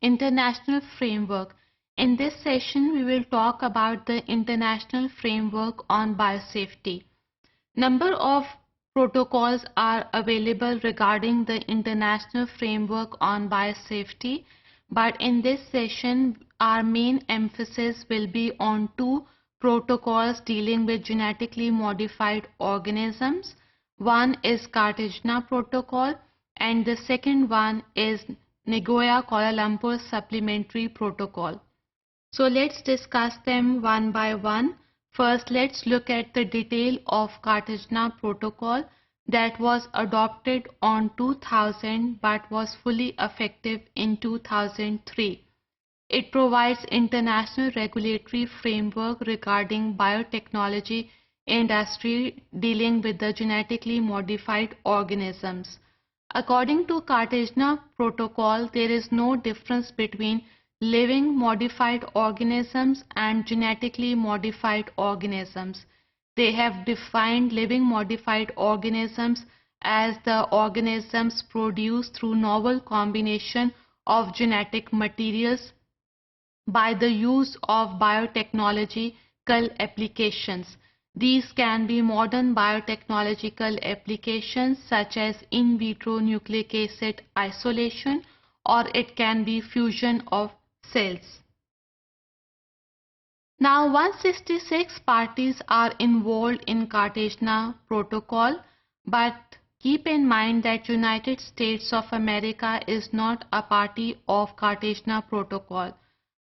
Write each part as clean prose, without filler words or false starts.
International Framework. In this session, we will talk about the International Framework on Biosafety. Number of protocols are available regarding the International Framework on Biosafety, but in this session, our main emphasis will be on two protocols dealing with genetically modified organisms. One is Cartagena Protocol and the second one is Nagoya Kuala Lumpur Supplementary Protocol. So let's discuss them one by one. First, let's look at the detail of Cartagena Protocol that was adopted on 2000 but was fully effective in 2003. It provides international regulatory framework regarding biotechnology industry dealing with the genetically modified organisms. According to Cartagena Protocol, there is no difference between living modified organisms and genetically modified organisms. They have defined living modified organisms as the organisms produced through novel combination of genetic materials by the use of biotechnological applications. These can be modern biotechnological applications such as in vitro nucleic acid isolation, or it can be fusion of cells. Now 166 parties are involved in Cartagena Protocol, but keep in mind that United States of America is not a party of Cartagena Protocol.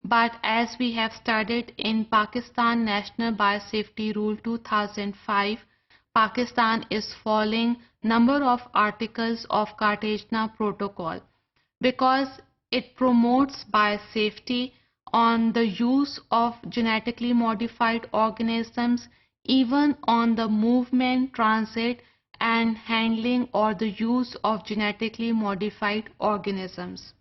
But as we have studied in Pakistan National Biosafety Rule 2005, Pakistan is following number of articles of Cartagena Protocol because it promotes biosafety on the use of genetically modified organisms, even on the movement, transit and handling or the use of genetically modified organisms.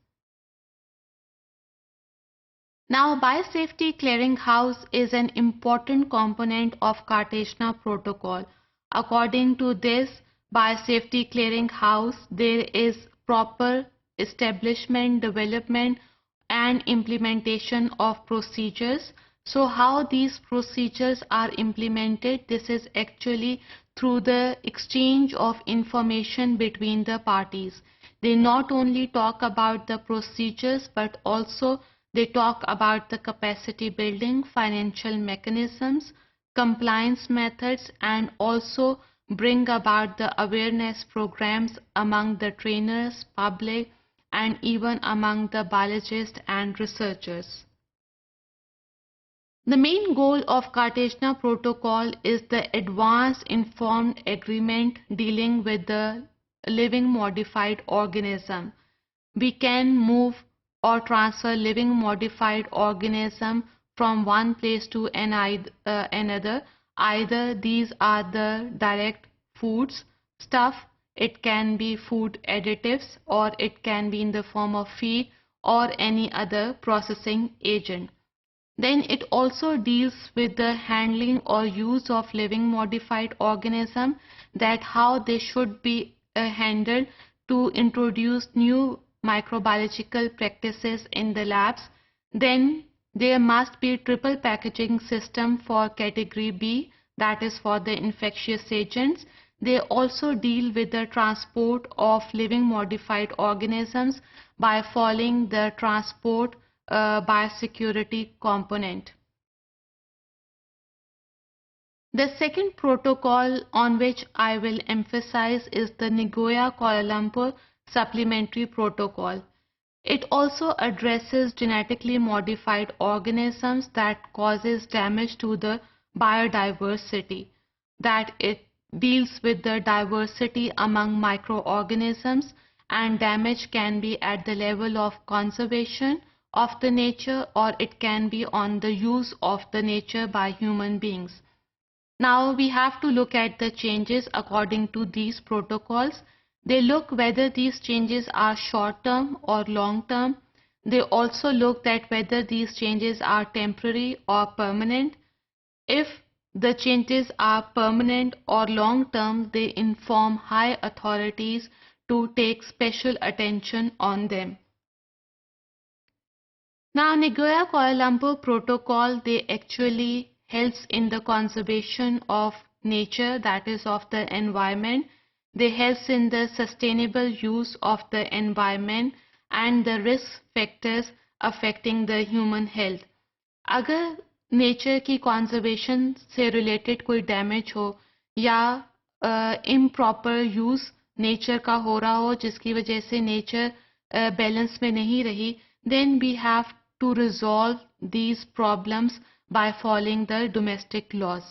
Now, Biosafety Clearinghouse is an important component of Cartagena Protocol. According to this Biosafety Clearinghouse, there is proper establishment, development and implementation of procedures. So how these procedures are implemented? This is actually through the exchange of information between the parties. They not only talk about the procedures but also they talk about the capacity building, financial mechanisms, compliance methods and also bring about the awareness programs among the trainers, public and even among the biologists and researchers. The main goal of Cartagena Protocol is the Advanced Informed Agreement dealing with the living modified organism. We can move or transfer living modified organism from one place to another. Either these are the direct foods stuff, it can be food additives, or it can be in the form of feed or any other processing agent. Then it also deals with the handling or use of living modified organism, that how they should be handled to introduce new microbiological practices in the labs. Then there must be triple packaging system for category B, that is for the infectious agents. They also deal with the transport of living modified organisms by following the transport biosecurity component. The second protocol on which I will emphasize is the Nagoya Kuala Lumpur Supplementary Protocol. It also addresses genetically modified organisms that causes damage to the biodiversity, that it deals with the diversity among microorganisms, and damage can be at the level of conservation of the nature or it can be on the use of the nature by human beings. Now we have to look at the changes according to these protocols. They look whether these changes are short-term or long-term. They also look at whether these changes are temporary or permanent. If the changes are permanent or long-term, they inform high authorities to take special attention on them. Now, Nagoya Kuala Lumpur Protocol, they actually helps in the conservation of nature, that is of the environment. They helps in the sustainable use of the environment and the risk factors affecting the human health. अगर nature की conservation से related कोई damage हो या improper use nature का हो रहा हो जिसकी वजह से नेचर बैलेंस में नहीं रही, then we have to resolve these problems by following the domestic laws.